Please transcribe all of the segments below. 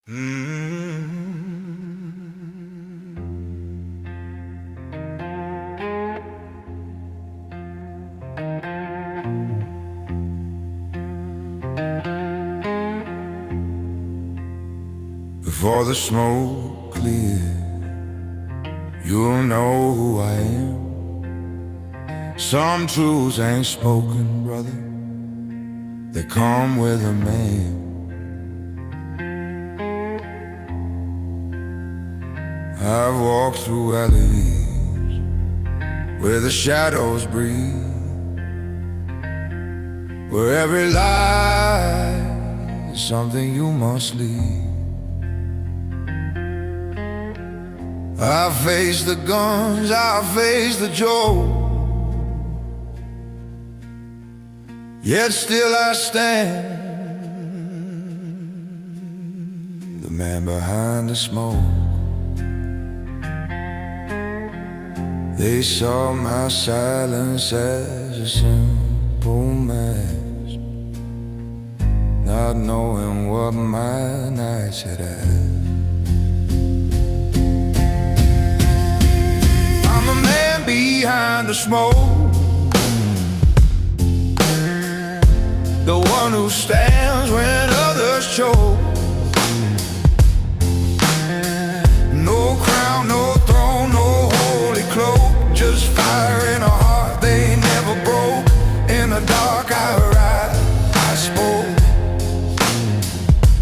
Before the smoke clears, you'll know who I am. Some truths ain't spoken, brother, they come with a man. I've walked through alleys where the shadows breathe, where every lie is something you must leave. I face the guns, I face the joke, yet still I stand, the man behind the smoke. They saw my silence as a simple mask, not knowing what my nights had had. I'm a man behind the smoke, the one who stands when others choke. No crown, no throne, no holy cloak, just fire in a heart they never broke. In the dark I ride, I spoke,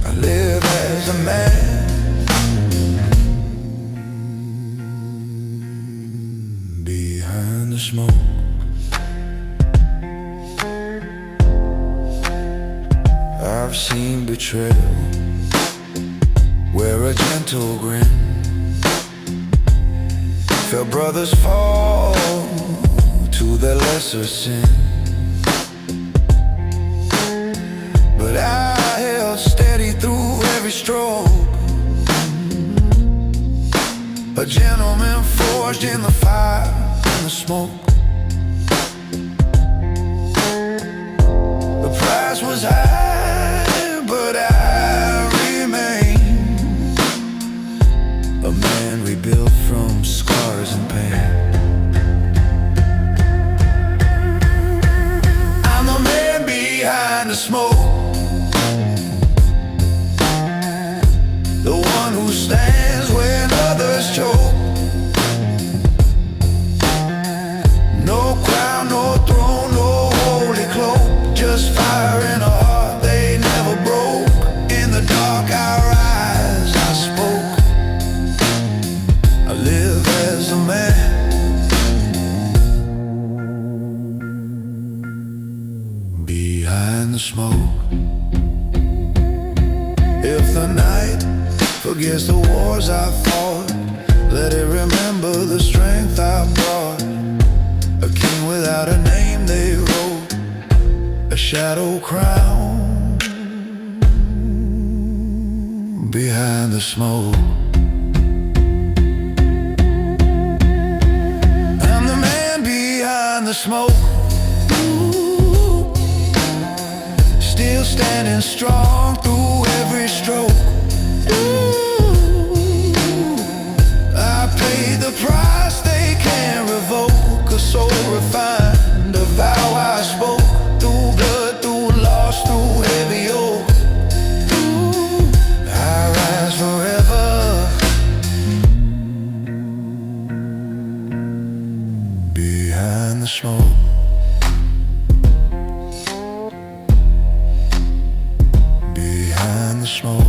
I live as a man behind the smoke. I've seen betrayal, wear a gentle grin, felt brothers fall to their lesser sin. But I held steady through every stroke, a gentleman forged in the fire and the smoke. The price was high, but I remained a man rebuilt from scars and pain. I'm the man behind the smoke, the one who stands when others choke. No crown, no throne, no holy cloak, just fire in a heart they never broke. In the dark I rise, I spoke, I live as a man behind the smoke. If the night forgets the wars I fought, let it remember the strength I brought. A king without a name they wrote, a shadow crown behind the smoke. I'm the man behind the smoke, still standing strong through every stroke. I paid the price they can't revoke, a soul refined, a vow I spoke, through blood, through loss, through heavy yoke. I rise forever behind the smoke. Behind the smoke.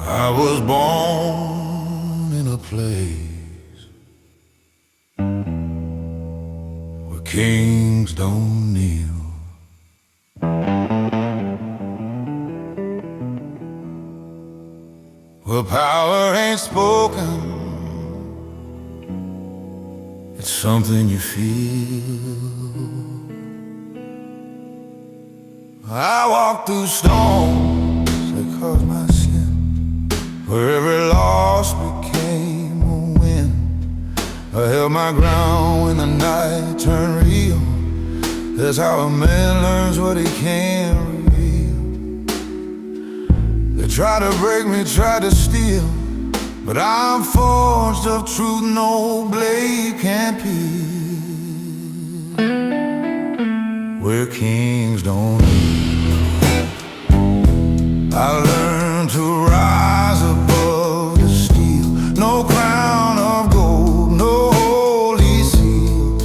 I was born in a place where kings don't kneel, where power ain't spoken, it's something you feel. I walked through storms that caused my sin, where every loss became a win. I held my ground when the night turned real. That's how a man learns what he can't reveal. They tried to break me, tried to steal, but I'm forged of truth no blade can pierce. Where kings don't live, I learned to rise above the steel. No crown of gold, no holy seal,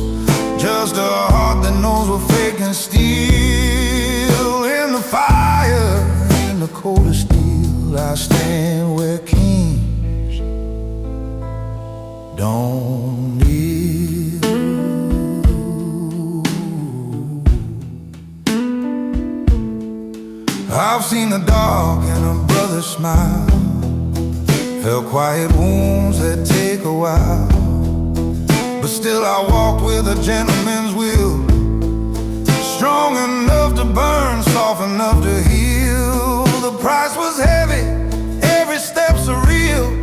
just a heart that knows what fake and steal. In the fire, in the coldest steel, I stand where kings don't live. I've seen the dark in a brother's smile, felt quiet wounds that take a while, but still I walked with a gentleman's will, strong enough to burn, soft enough to heal. The price was heavy, every step surreal,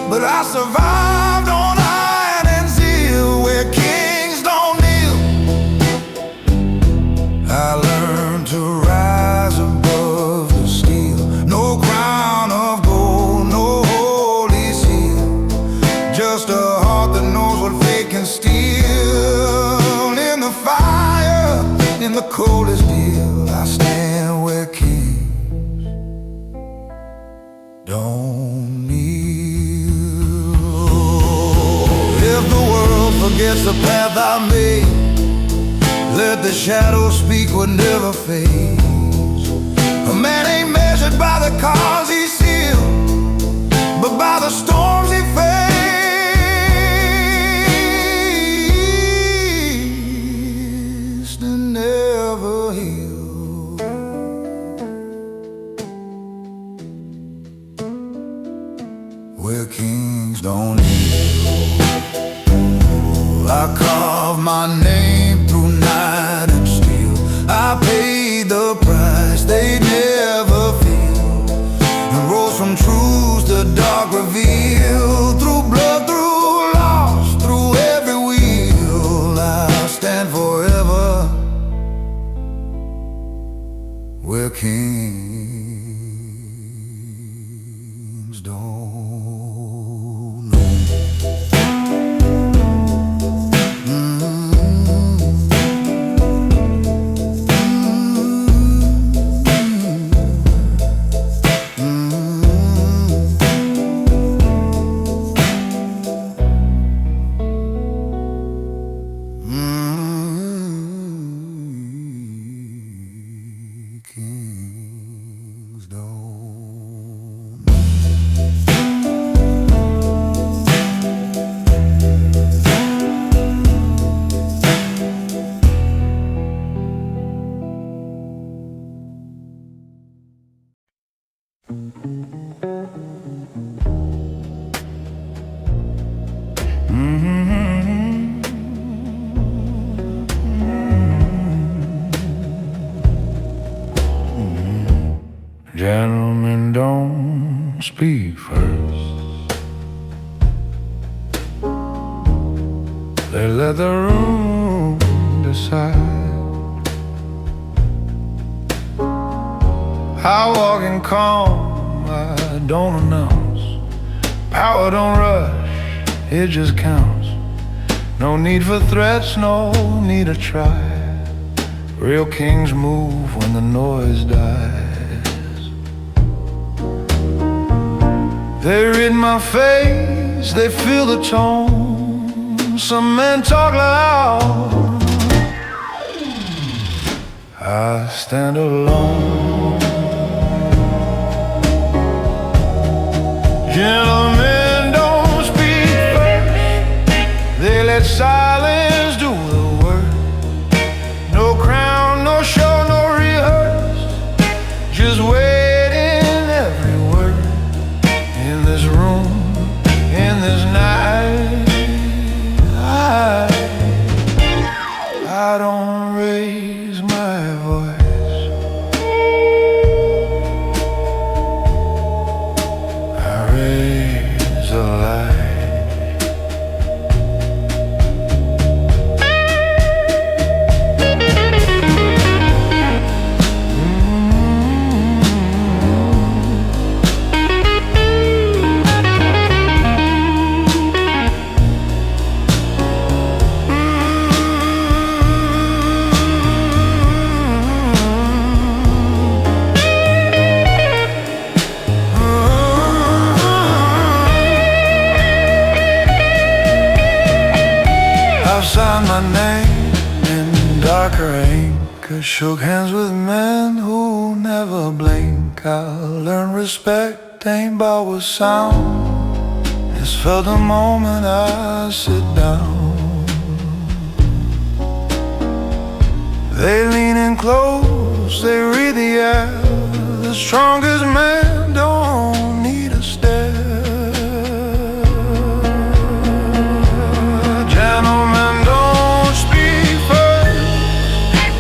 but I survived on iron and zeal. Where kings don't kneel, I learned to rise above the steel. No crown of gold, no holy seal, just a heart that knows what fake can steal. In the fire, in the coldest steel, I stand where kings don't kneel. If the world forgets the path I made, let the shadows speak what never fades. A man ain't measured by the cars he sealed, but by the storms he faced and never healed. Where kings don't live, I carve my name through night and steel. I paid the price they never feel, and rose from truths the dark revealed. Through blood, through loss, through every wheel, I'll stand forever where kings don't know. Kings don't. Gentlemen don't speak first, they let the room decide. I walk in calm, I don't announce. Power don't rush, it just counts. No need for threats, no need to try. Real kings move when the noise dies. They read my face, they feel the tone. Some men talk loud, I stand alone. Gentlemen don't speak first, they let silence do the work. No crown, no show, no rehearse, just waiting every word. In this room, in this night, I don't raise my voice. signed my name in darker ink. I shook hands with men who never blink. I learned respect ain't bought with sound. It's felt the moment I sit down. They lean in close, they read the air. The strongest man don't need a stare. Gentlemen don't speak first.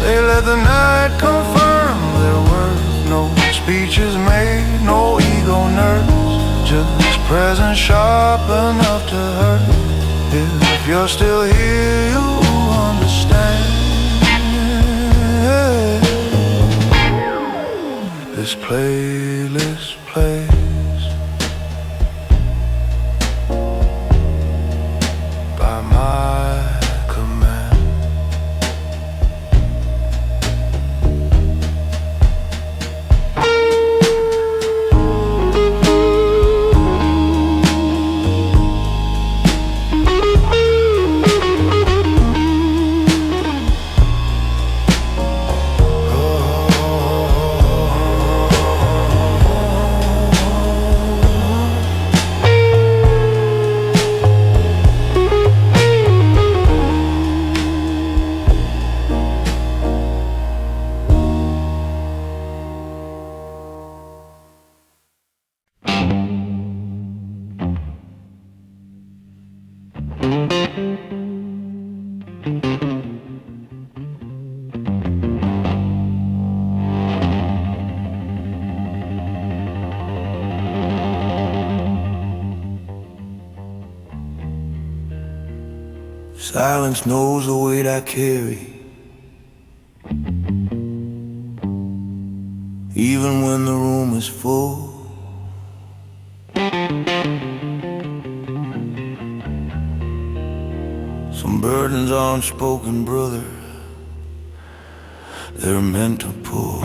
They let the night confirm their worth. No speeches made, no ego nerves. Just presence sharp enough to hurt. If you're still here, you understand. This playlist plays by my command. Silence knows the weight I carry, even when the room is full. Some burdens are unspoken, brother, they're meant to pull.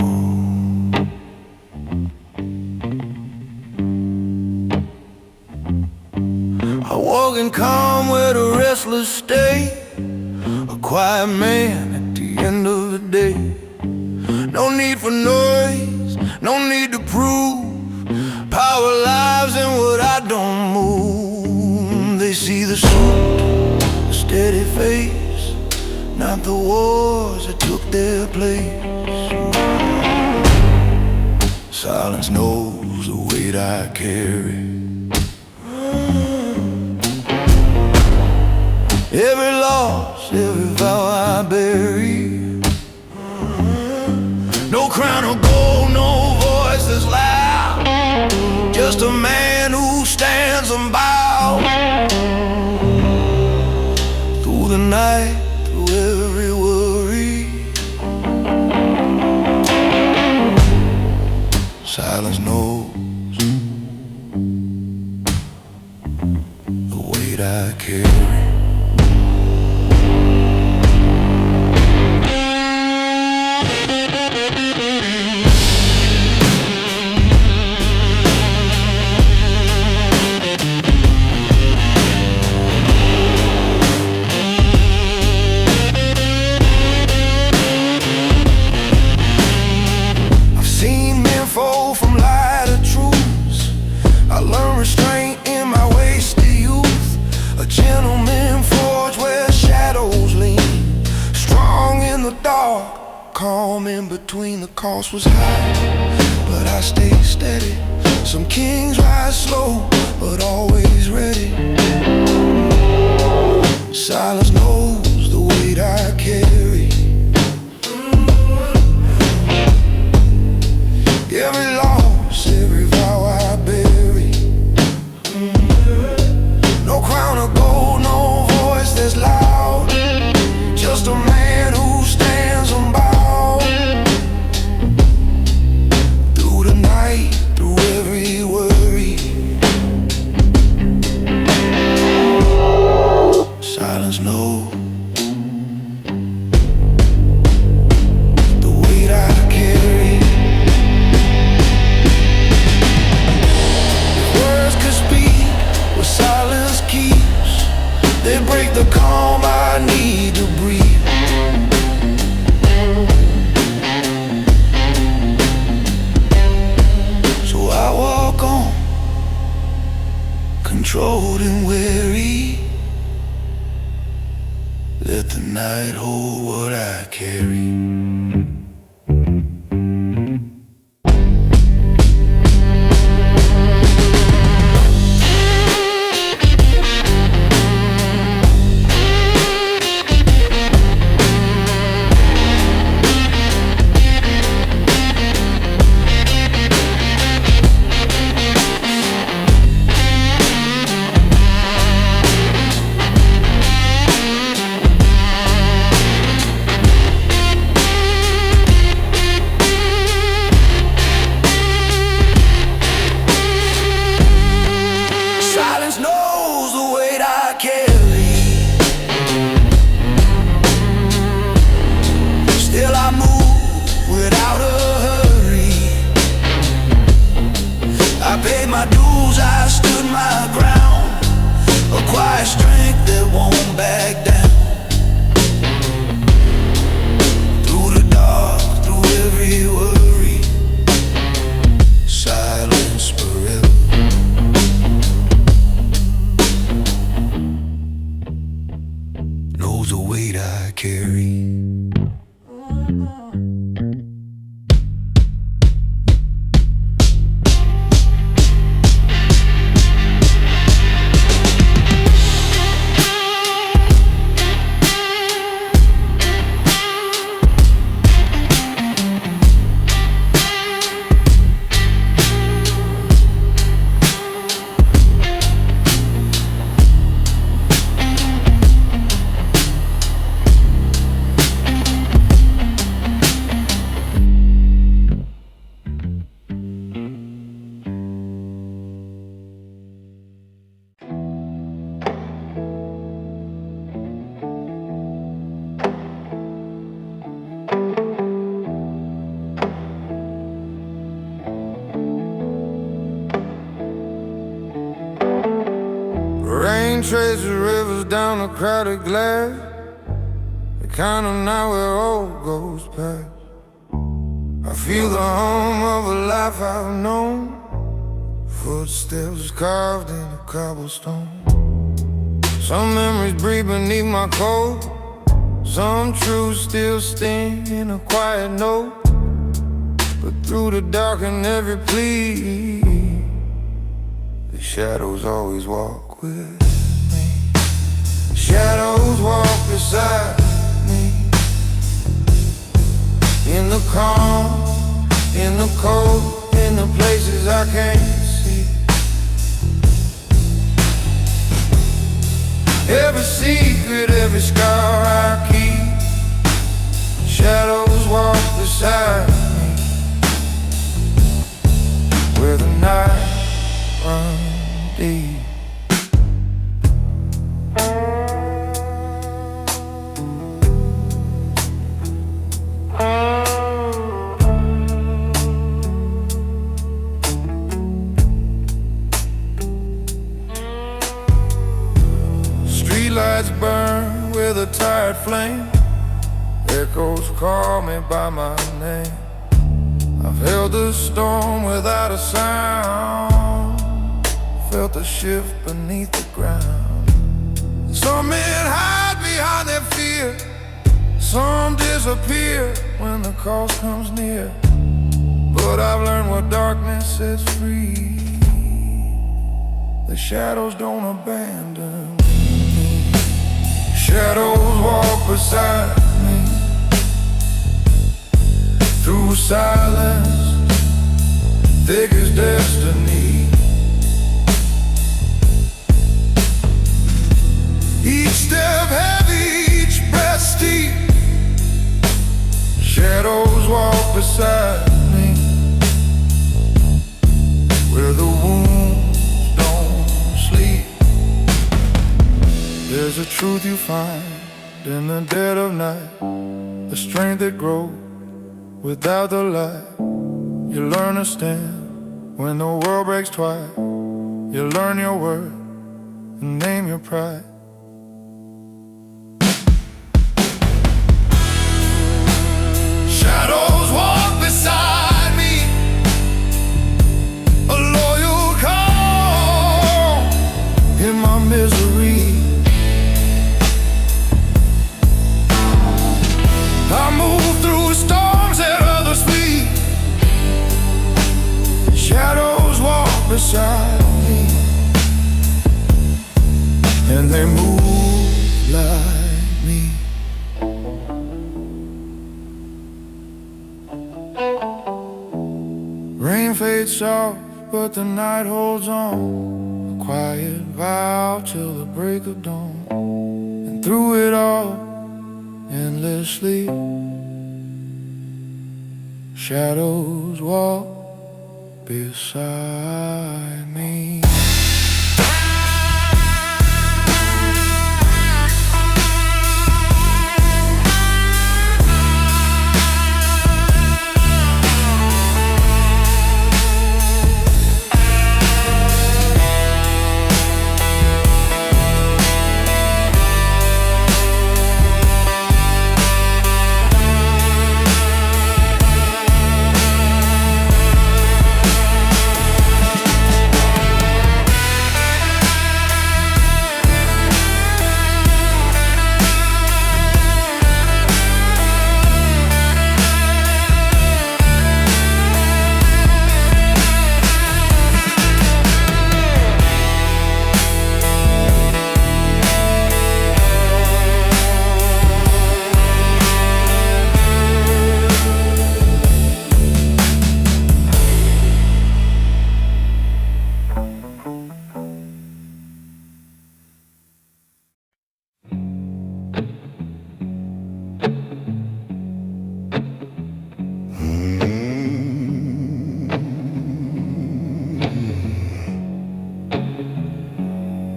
I walk in calm where the restless stay, a quiet man at the end of the day. No need for noise, no need to prove. Power lives in what I don't move. They see the suit, the steady face, not the wars that took their place. Silence knows the weight I carry. Every loss, every vow I bury. No crown of gold, no voice that's loud. Just a man who stands unbowed. Through the night, through every worry. Silence knows the weight I carry. Calm in between, the cost was high, but I stayed steady. Some kings rise slow, but always ready. Silence knows the weight I carry. Every loss, every vow I bury. No crown of gold, no voice that's loud. Just a man who stands unbowed. Through every worry. Silence knows controlled and weary. Let the night hold what I carry. Strength that won't back down. Through the dark, through every worry, silence forever. Knows the weight I carry. Rain traces rivers down a crowded glass, the kind of night where all goes past. I feel the hum of a life I've known, footsteps carved in the cobblestone. Some memories breathe beneath my coat, some truths still sting in a quiet note. But through the dark and every plea, the shadows always walk with me. Shadows walk beside me. In the calm, in the cold, in the places I can't see. Every secret, every scar I keep. Shadows walk beside me. Where the night runs deep. Streetlights burn with a tired flame. Echoes call me by my name. I've held the storm without a sound, felt the shift beneath the ground. Some men hide behind their fear, some disappear when the cost comes near. But I've learned what darkness sets free. The shadows don't abandon me. Shadows walk beside me. Through silence, thick as destiny. Each step heavy, each breath steep. Shadows walk beside me. Where the wounds don't sleep. There's a truth you find in the dead of night, the strength that grows without the light. You learn to stand when the world breaks twice. You learn your worth and name your pride. Shadows walk beside me, a loyal call. rain fades south, but the night holds on. A quiet vow till the break of dawn. And through it all, endlessly, shadows walk beside me.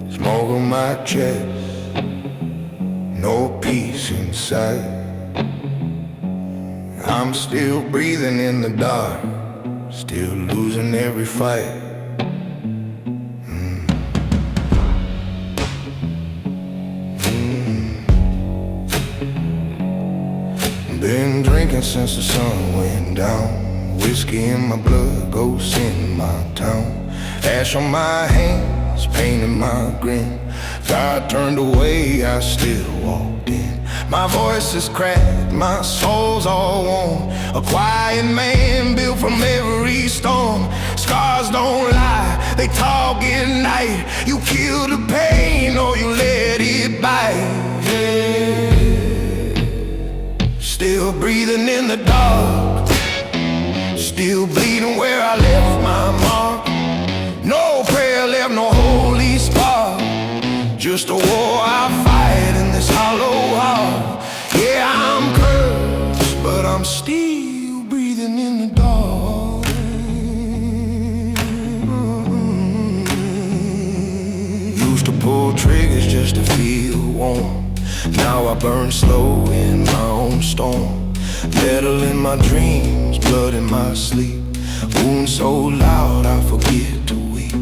Smoke on my chest, no peace inside. I'm still breathing in the dark, still losing every fight. Been drinking since the sun went down. Whiskey in my blood, ghosts in my town. Ash on my hands, pain in my grin. God turned away, I still walked in. My voice is cracked, my soul's all worn. A quiet man built from every storm. Scars don't lie, they talk at night. You kill the pain or you let it bite. Still breathing in the dark, still bleeding where I left my mark. No prayer left, no holy spark, just a war I fight in this hollow heart. Yeah, I'm cursed, but I'm still breathing in the dark. Used to pull triggers just to feel warm. Now I burn slow in my own storm. Metal in my dreams, blood in my sleep. Wounds so loud I forget to weep.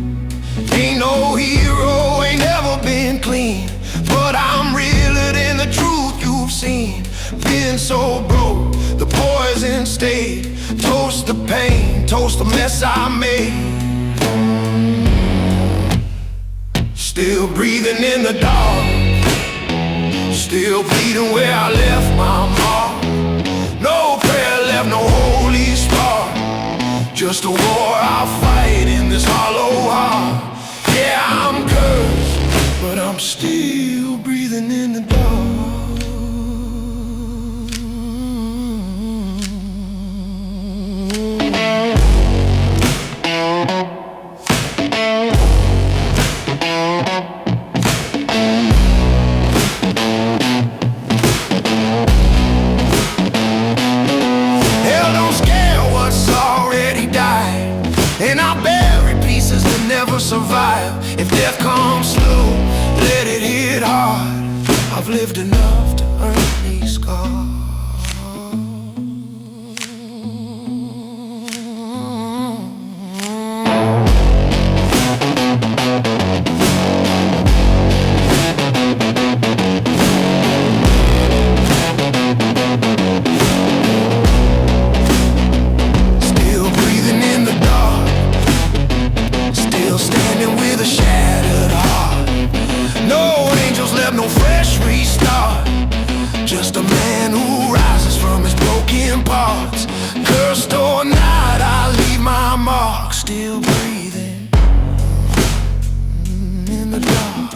Ain't no hero, ain't never been clean, but I'm realer than the truth you've seen. Been so broke, the poison stayed. Toast the pain, toast the mess I made. Still breathing in the dark, still bleeding where I left my mark. No prayer left, no holy spark, just a war I fight in this hollow heart. Yeah, I'm cursed, but I'm still breathing in the dark. Survive. If death comes slow, let it hit hard. I've lived enough to earn these scars. Still breathing in the dark, still standing with a shattered heart. No angels left, no fresh restart, just a man who rises from his broken parts. Cursed or not, I leave my mark. Still breathing in the dark.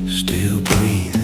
Still breathing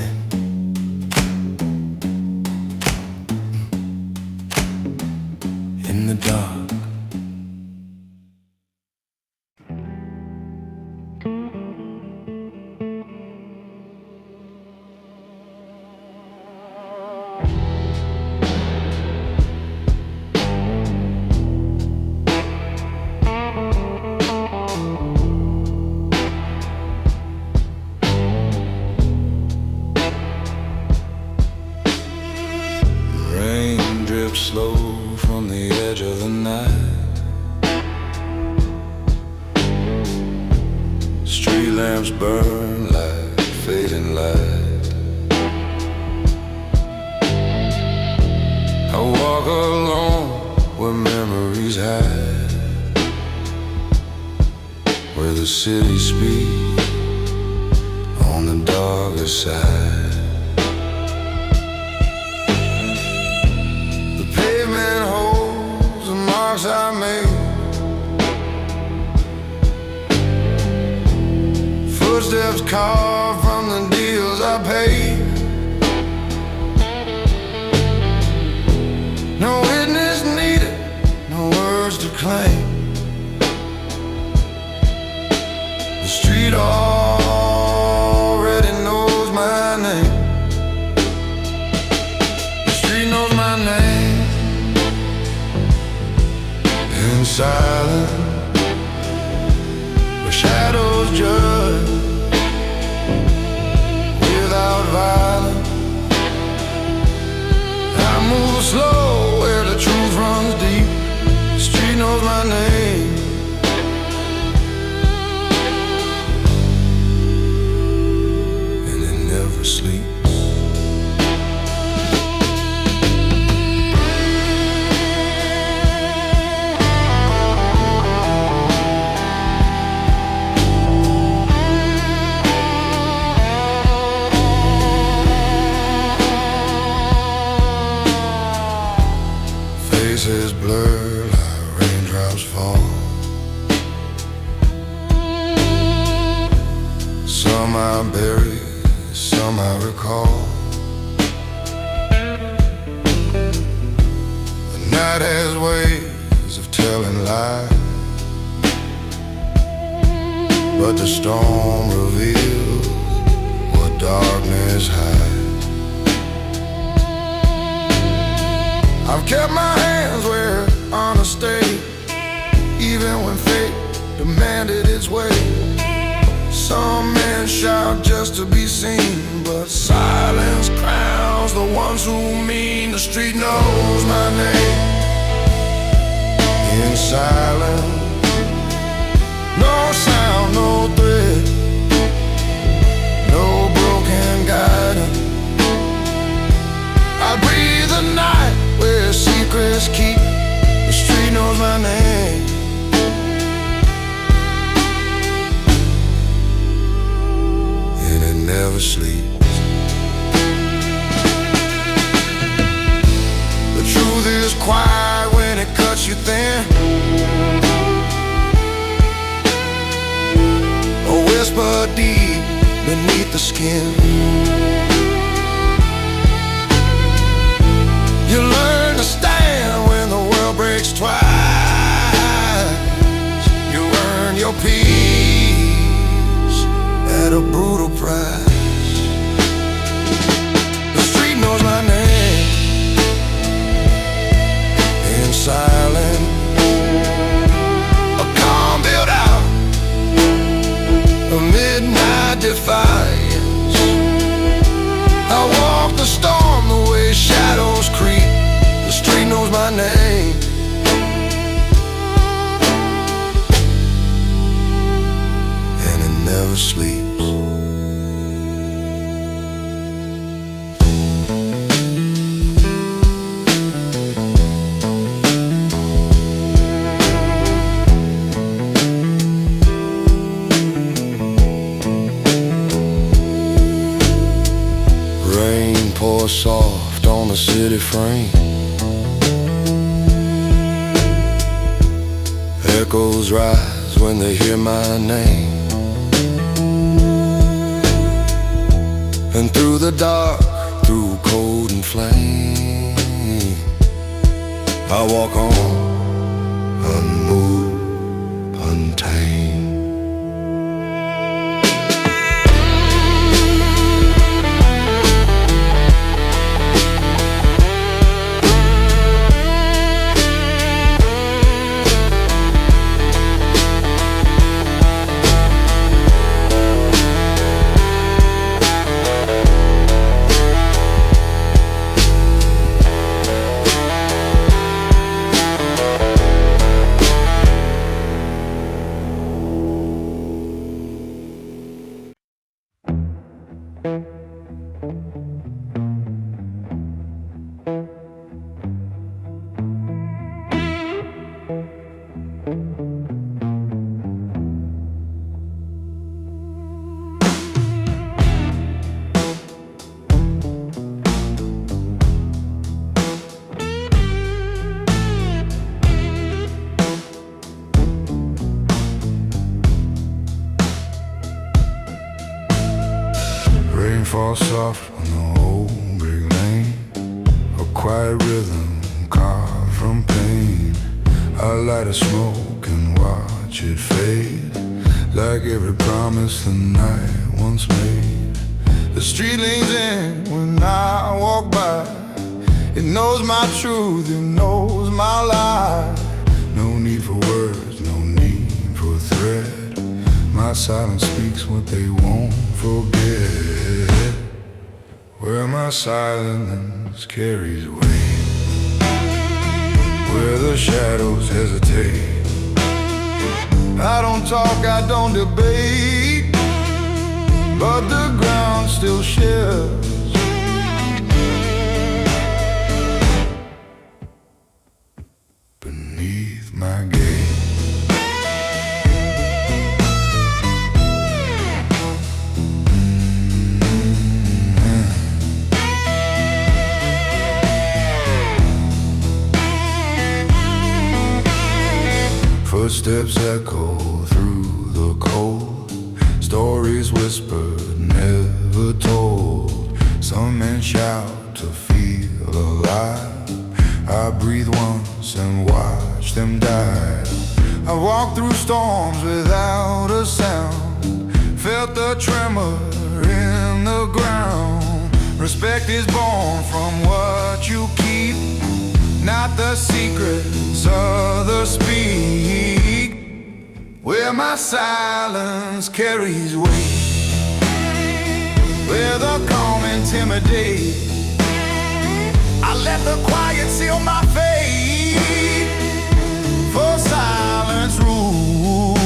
slow from the edge of the night. Street lamps burn like fading light. I walk alone where memories hide, where the city speaks on the darker side. The pavement holds the marks I made, footsteps carved from the deals I paid. No witness needed, no words to claim. The street already knows my name. The street knows my name. In silence, where shadows judge, without violence, I move slow where the truth runs deep. The street knows my name. And it never sleeps. Faces blur like raindrops fall. Some I bury, some I recall. The night has ways of telling lies, but the storm reveals what darkness hides. I've kept my hands where honor stayed, even when fate demanded its way. Some men shout just to be seen, but silence crowns the ones who mean. The street knows my name. In silence, no sound, no thread, no broken guidance. I breathe the night where secrets keep. The street knows my name. And it never sleeps. The truth is quiet when it cuts you thin. A whisper deep beneath the skin. You learn to stand when the world breaks twice. You earn your peace at a brutal price. The street knows my name. In silence, a calm built out a midnight defiance. I walk the storm the way shadows creep. The street knows my name. And it never sleeps. Rain pours soft on the city frame. Echoes rise when they hear my name. And through the dark, through cold and flame, I walk on, unmoved, untamed. all soft on the old brick lane, a quiet rhythm carved from pain. I light a smoke and watch it fade, like every promise the night once made. The street leans in when I walk by. It knows my truth, it knows my lie. No need for words, no need for a thread. My silence speaks what they won't forget. Where my silence carries weight, where the shadows hesitate. I don't talk, I don't debate, but the ground still shifts beneath my gaze. Footsteps echo through the cold, stories whispered, never told. Some men shout to feel alive. I breathe once and watch them die. I walk through storms without a sound, felt the tremor in the ground. Respect is born from what you keep, not the secrets others speak. Where my silence carries weight, where the calm intimidate. I let the quiet seal my fate, for silence rules.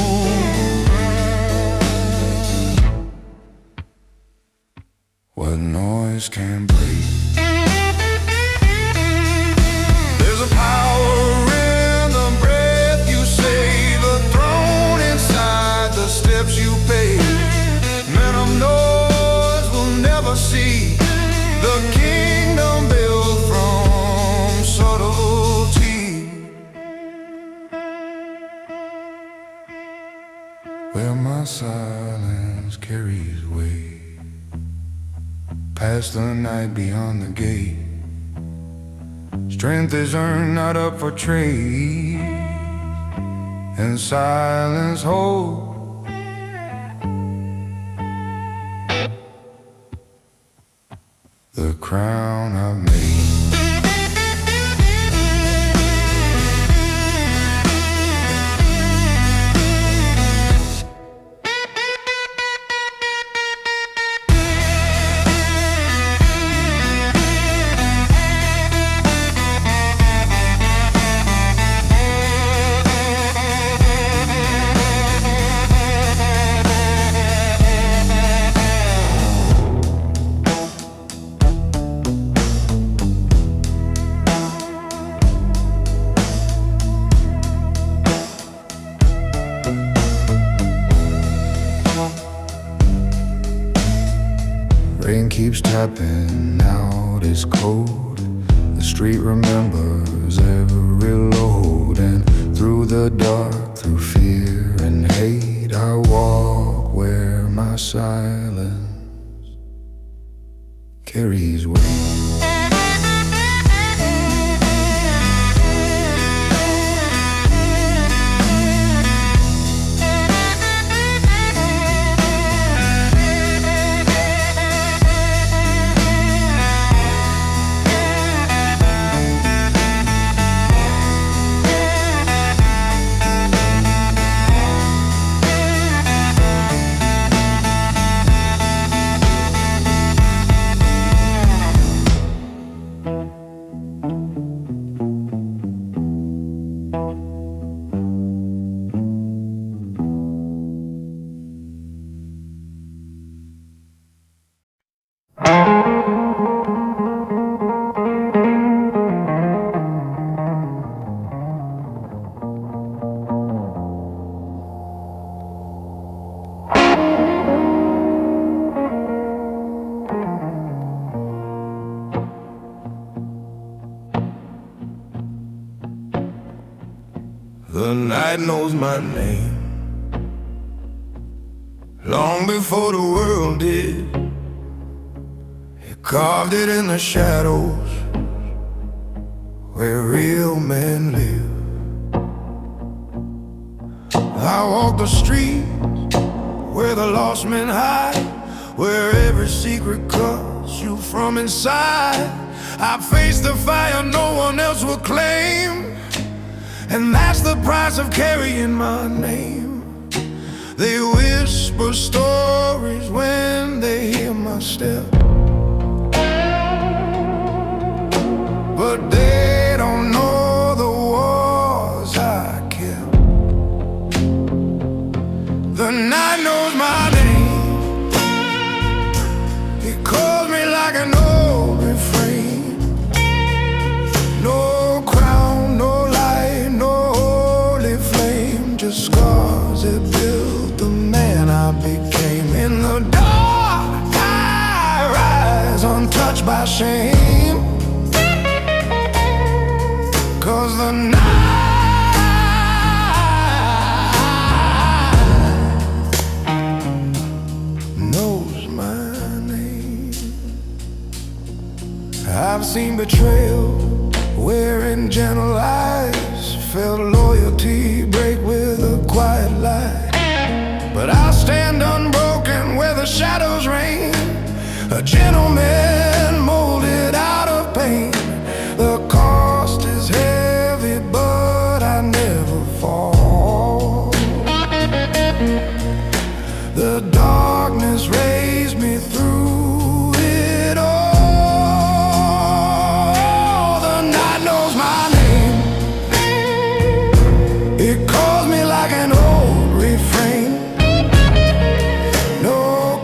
What noise can break. There's a power in the breath you save, a throne inside the steps you pay. Men of noise will never see the kingdom built from subtlety. Where my silence carries weight, past the night beyond the gate. Strength is earned, not up for trade, and silence holds the crown I've made. Rain keeps tapping out its code. The street remembers every load. And through the dark, through fear and hate, I walk where my silence carries weight. The night knows my name long before the world did. Carved it in the shadows where real men live. I walk the street where the lost men hide, where every secret calls you from inside. I face the fire no one else will claim, and that's the price of carrying my name. They whisper stories when they hear my step, but they don't know the wars I kept. The night knows my name. It calls me like an old refrain. No crown, no light, no holy flame, just scars that built the man I became. In the dark I rise, untouched by shame, 'cause the night knows my name. I've seen betrayal wearing gentle eyes, felt loyalty break with a quiet lie. But I stand unbroken where the shadows reign, a gentleman molded out of pain. The cost is heavy, but I never fall. The darkness raised me through it all. The night knows my name. It calls me like an old refrain. No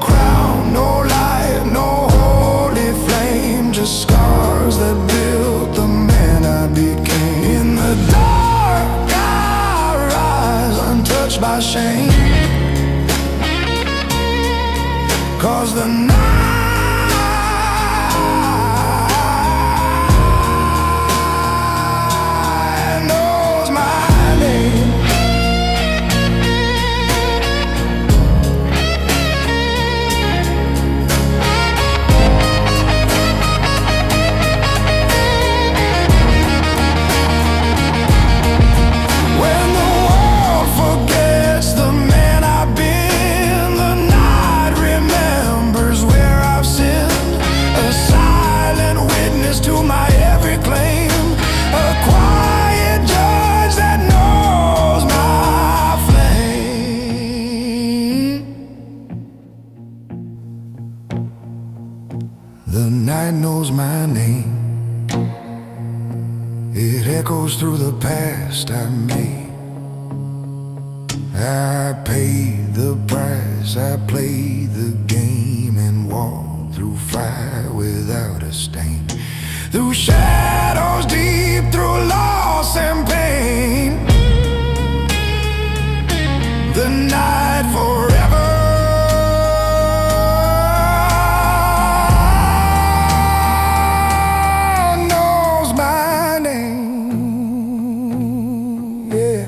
crown, no light, no holy flame, just scars that built the man I became. In the dark I rise, untouched by shame, 'cause the night knows my name. When the world forgets the man I've been, the night remembers where I've sinned. A silent witness to my every claim, a quiet judge that knows my flame. The night knows my name. It echoes through the past I made. I paid the price, I played the game, and walked through fire without a stain. Through shadows deep, through loss and pain. The night forever knows my name. Yeah.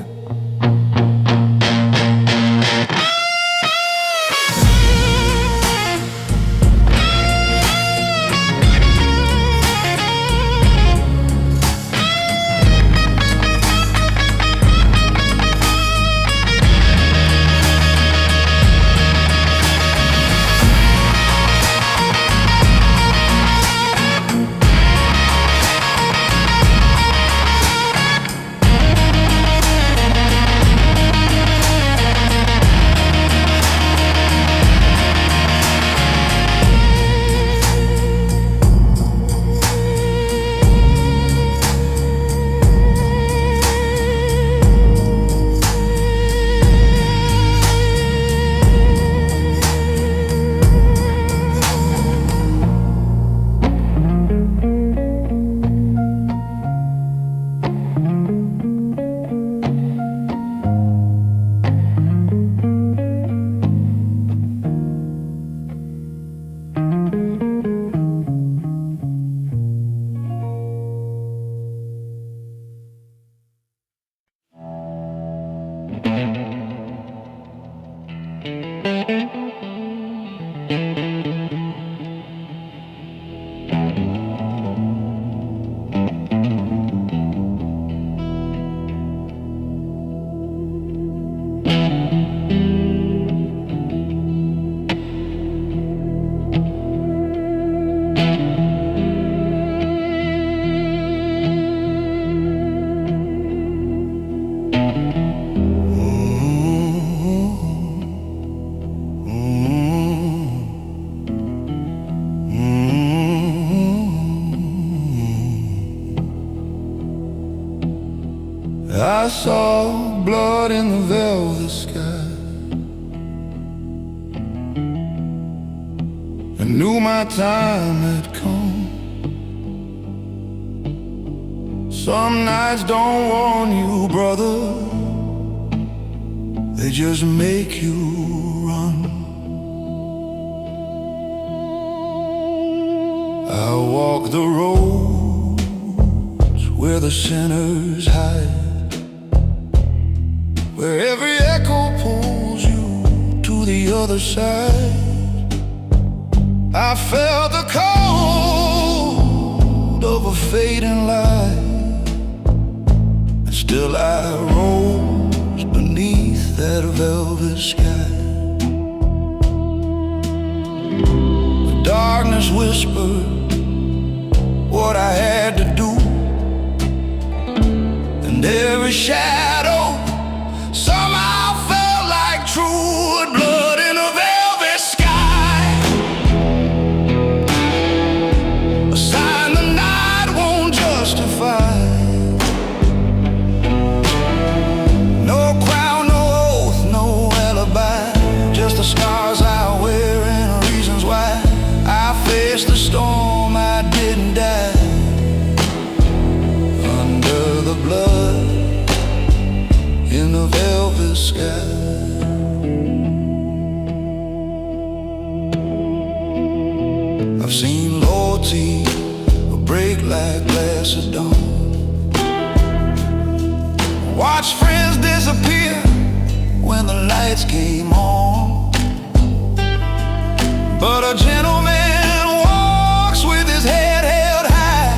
I saw blood in the velvet sky. I knew my time had come. Some nights don't warn you, brother, they just make you run. I walk the roads where the sinners hide, where every echo pulls you to the other side. I felt the cold of a fading light, and still I rose beneath that velvet sky. The darkness whispered what I had to do, and every shadow somehow felt like true blood in a velvet sky. A sign the night won't justify. No crown, no oath, no alibi, just the scars I wear and reasons why I faced the storm. I didn't die under the blood in the velvet sky. I've seen loyalty break like glass at dawn, watch friends disappear when the lights came on. But a gentleman walks with his head held high,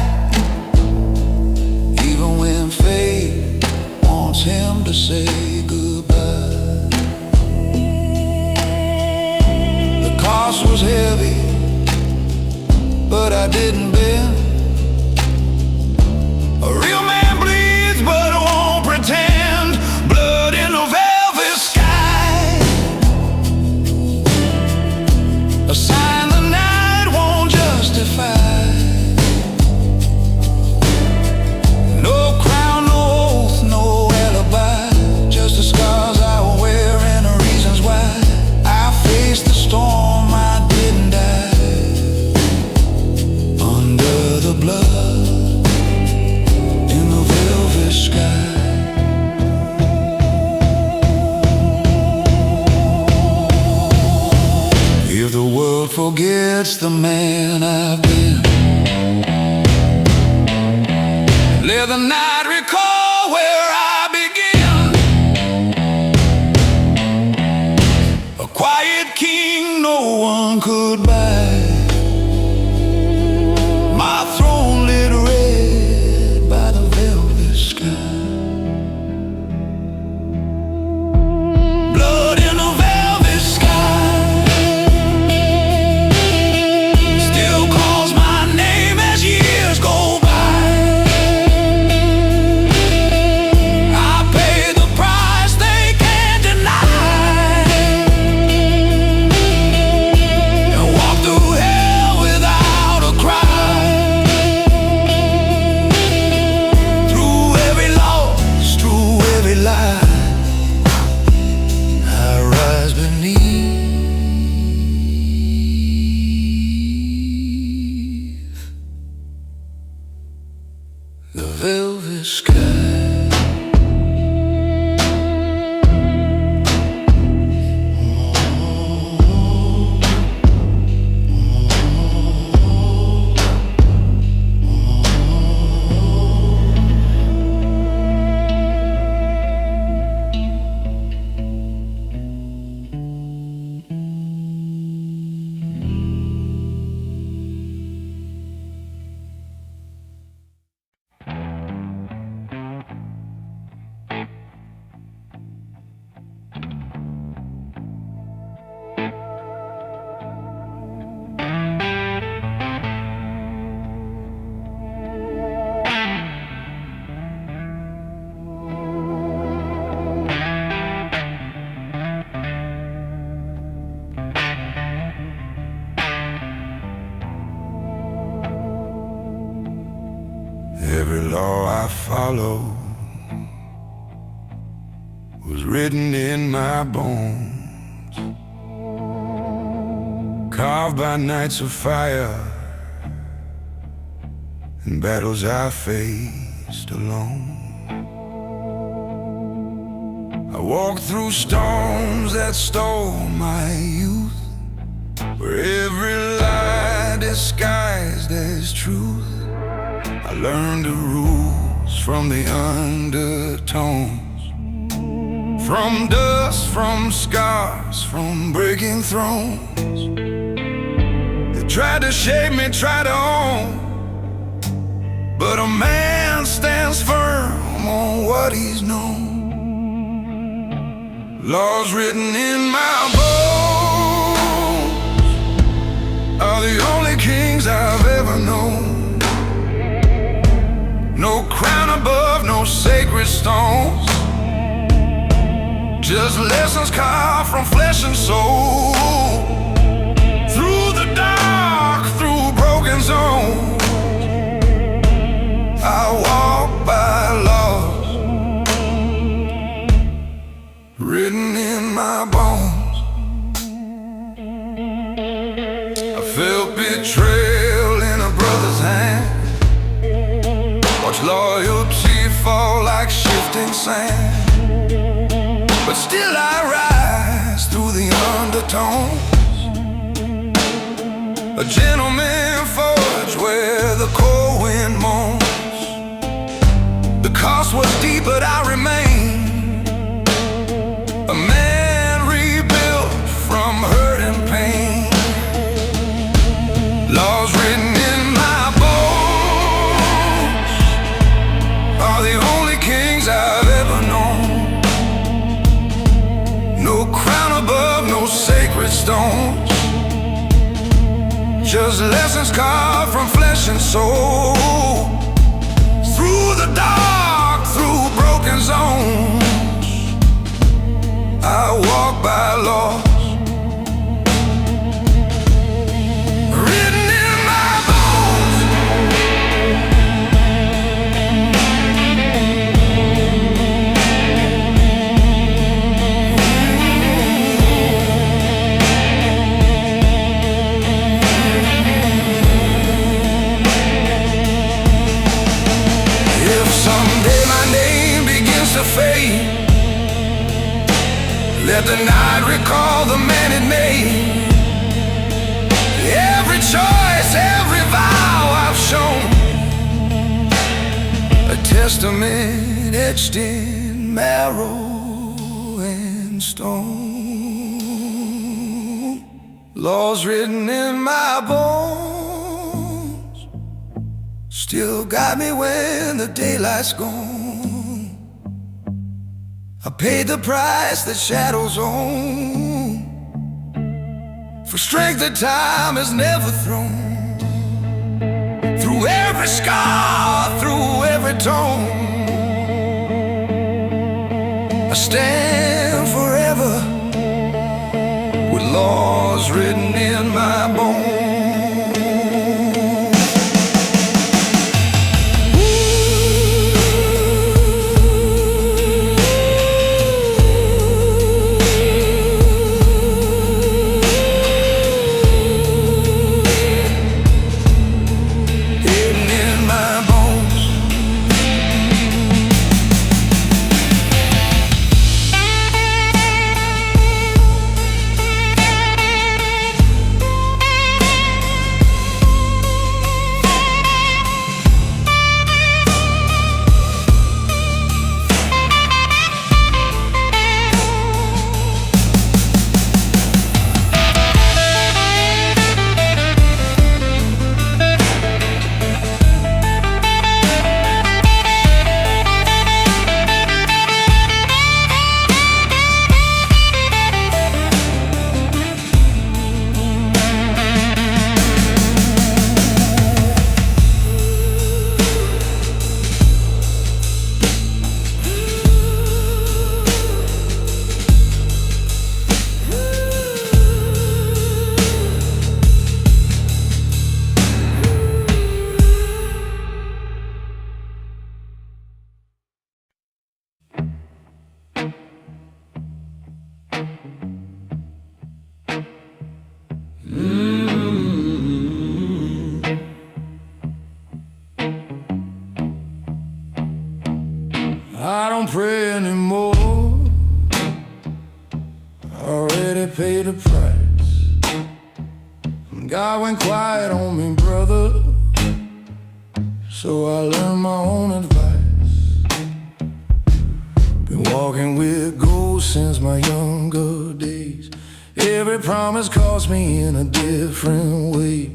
even when fate wants him to say goodbye. The cost was heavy, but I didn't bend. A real man bleeds but won't pretend. Blood in a velvet sky, a sign the night won't justify. No crown, no oath, no alibi, just the scars I wear and the reasons why I faced the storm. I didn't die under the blood in the velvet sky. If the world forgets the man I've been, let the night recall where I began. A quiet king no one could buy, my throne lit red by the velvet sky. Blood in a velvet sky still calls my name as years go by. I paid the price they can't deny, and walked through hell without a cry. Through every loss, through every lie, I rise beneath the velvet sky. Every law I follow written in my bones, carved by nights of fire and battles I faced alone. I walked through storms that stole my youth, where every lie disguised as truth. I learned the rules from the undertones, from dust, from scars, from breaking thrones. They tried to shape me, tried to own, but a man stands firm on what he's known. Laws written in my bones are the only kings I've ever known. No crown above, no sacred stones, just lessons carved from flesh and soul. Through the dark, through broken zones, I walk by laws written in my bones. I felt betrayal in a brother's hand, watch loyalty fall like shifting sand. But still I rise through the undertones, a gentleman forged where the cold wind moans. The cost was deep, but I remain a man rebuilt from hurt and pain. Laws written in my bones are the only kings I've ever known. No crown above, no sacred stones, just lessons carved from flesh and soul. Through the dark, through broken zones, I walk by laws written in my bones. If someday my name begins to fade, let the night recall the man it made. Every choice, every vow I've shown, a testament etched in marrow and stone. Laws written in my bones still guide me when the daylight's gone. I paid the price that shadows own, for strength that time has never thrown. Through every scar, through every tone, I stand forever with laws written in my bones. I don't pray anymore. Already paid the price. God went quiet on me, brother, so I learned my own advice. Been walking with ghosts since my younger days. Every promise cost me in a different way.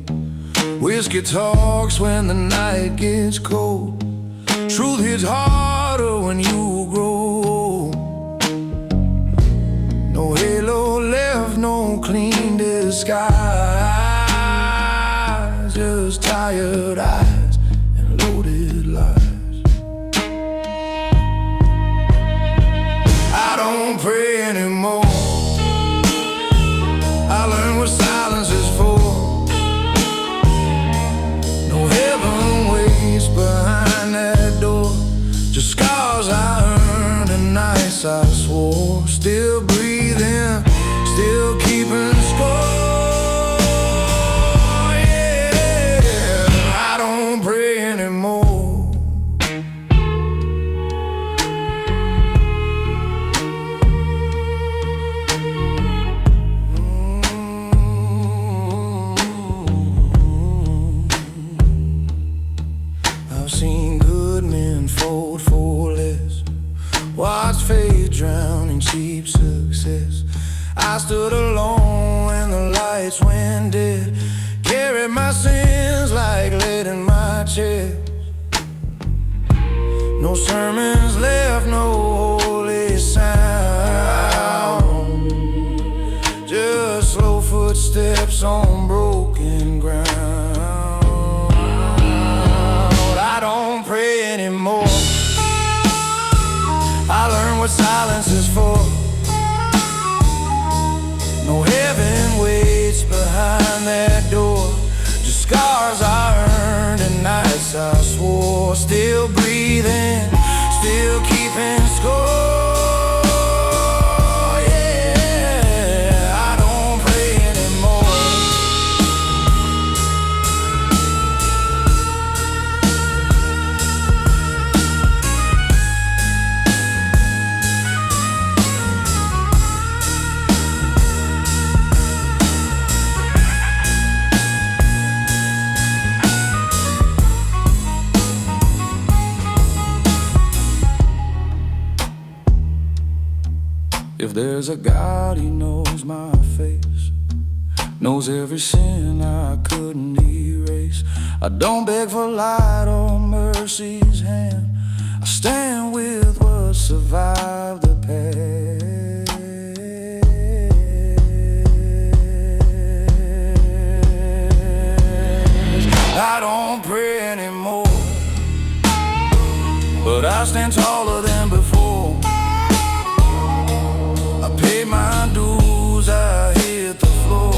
Whiskey talks when the night gets cold. Truth hits harder when you grow old. No halo left, no clean disguise. Just tired eyes and loaded lies. I don't pray anymore. I learned what silence is for. No heaven waits behind that door. Just scars I earned and nights I swore. Still breathing, still keeping score. Yeah, I don't pray anymore. I've seen good men fold for less. Watch faith drown in cheap success. I stood alone when the lights went dead. Carried my sins like lead in my chest. No sermons left, no holy sound. Just slow footsteps on broken ground. I don't pray anymore. I learned what silence is for. No heaven waits behind that door. Just scars I earned and nights I swore. Still breathing, still keeping score. Yeah, I don't pray anymore. If there's a God, He knows my face, knows every sin I couldn't erase. I don't beg for light or mercy's hand. I stand with what survived the past. I don't pray anymore, but I stand taller than before. I pay my dues, I hit the floor.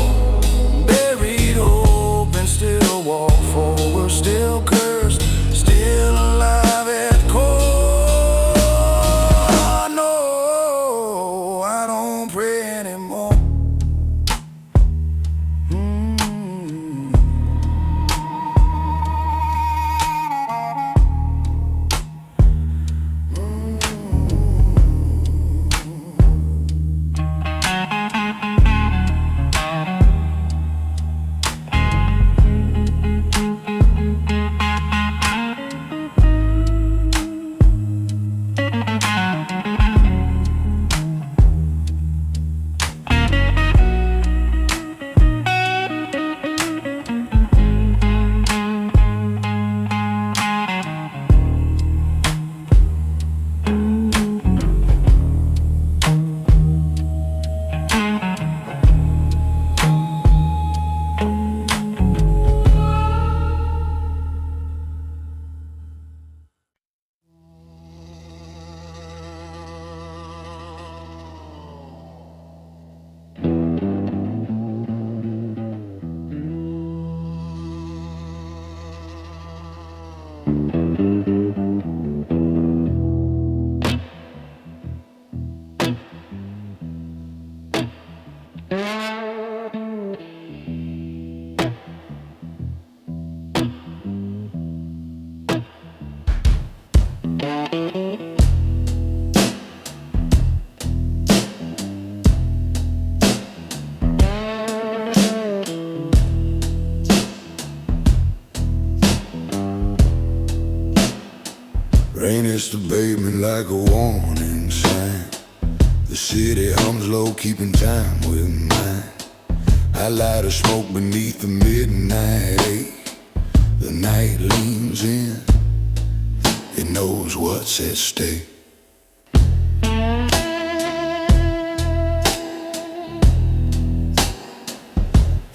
Buried hope and still walk forward. Still cursed, still alive at core. No, I don't pray anymore. Rain hits the pavement like a warning sign. The city hums low, keeping time with mine. I light a smoke beneath the midnight ache. The night leans in, it knows what's at stake.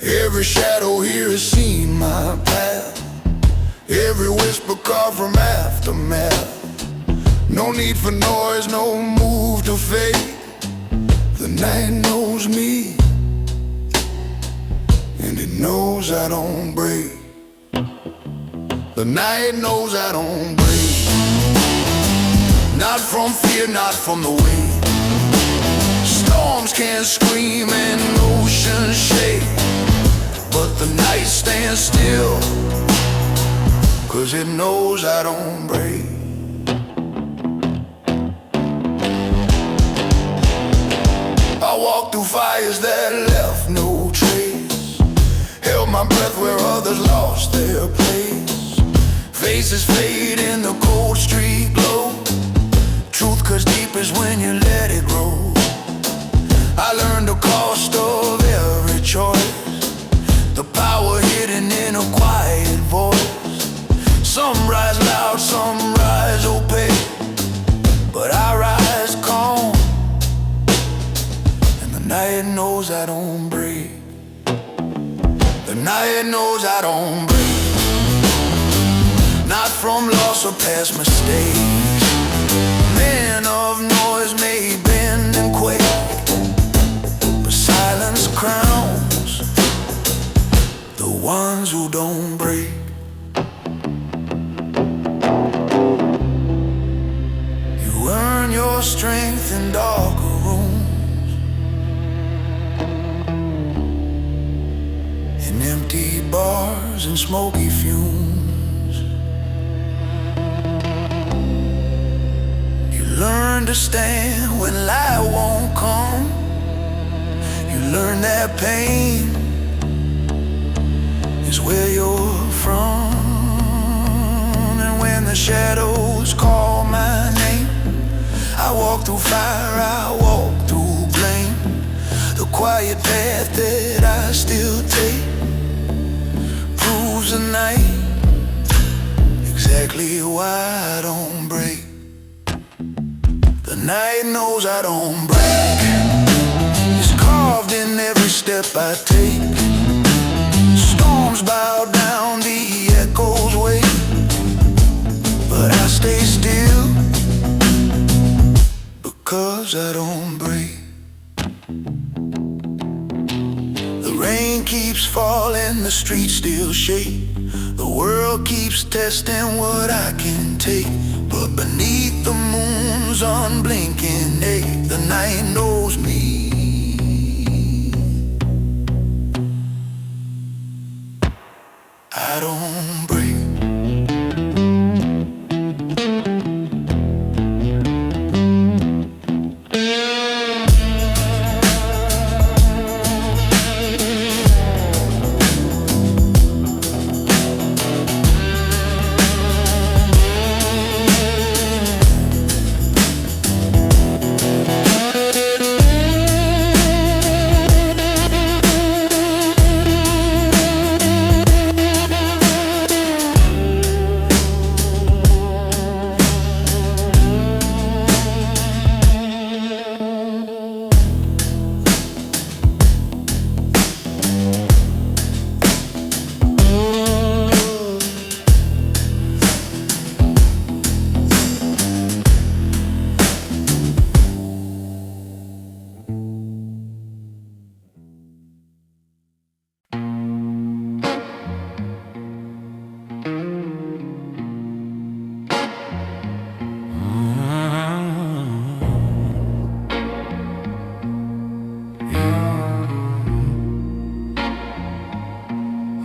Every shadow here has seen my path. Every whisper carved from aftermath. No need for noise, no move to fake. The night knows me, and it knows I don't break. The night knows I don't break. Not from fear, not from the wind. Storms can scream and oceans shake, but the night stands still, 'cause it knows I don't break. I walked through fires that left no trace, held my breath where others lost their place. Faces fade in the cold street glow. Truth cuts deep is when you let it roll. I learned the cost of every choice, the power hidden in a quiet voice. Some rise loud, some rise opaque, but I rise calm, and the night knows I don't break. The night knows I don't break. Not from loss or past mistakes. Men of noise may bend and quake, but silence crowns the ones who don't break. You earn your strength in darker rooms, in empty bars and smoky fumes. You learn to stand when light won't come. You learn that pain is where you're from. And when the shadows call my name, I walk through fire, I walk through blame. The quiet path that I still take proves the night exactly why I don't break. The night knows I don't break. It's carved in every step I take. Storms bow down, the echoes wait, but I stay still, because I don't break. The rain keeps falling, the streets still shake. The world keeps testing what I can take, but beneath the moon's unblinking ache, the night knows me. I don't break.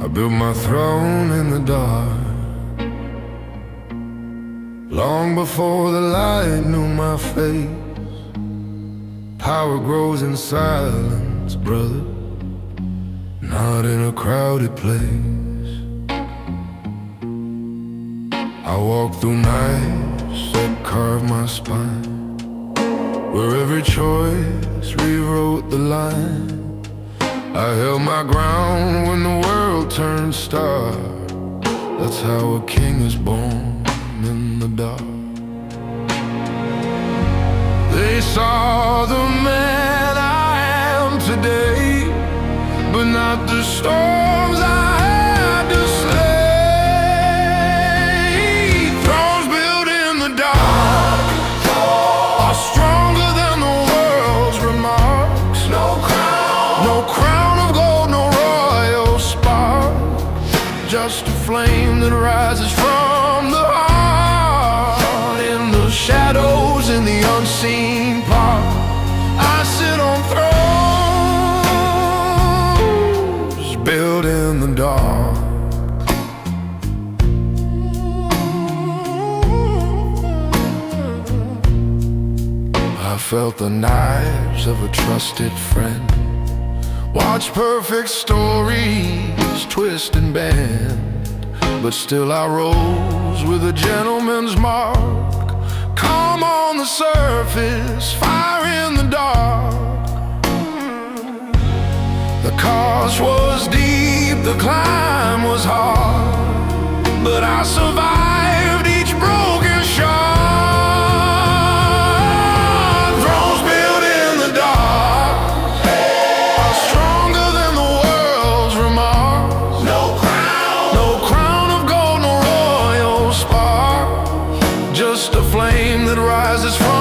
I built my throne in the dark, long before the light knew my face. Power grows in silence, brother, not in a crowded place. I walk through nights that carved my spine, where every choice rewrote the line. I held my ground when the world turned stark. That's how a king is born in the dark. They saw the man I am today, but not the storms I had to slay. Thrones built in the dark are stronger than the world's remarks. No crown of gold, no royal spark, just a flame that rises from the heart. In the shadows, in the unseen part, I sit on thrones built in the dark. I felt the knives of a trusted friend, watch perfect stories twist and bend, but still I rose with a gentleman's mark. Calm on the surface, fire in the dark. The cost was deep, the climb was hard, but I survived each broken shot. Thrones built in the dark are stronger than the world's remarks. No crown of gold, no royal spark, just a flame that rises from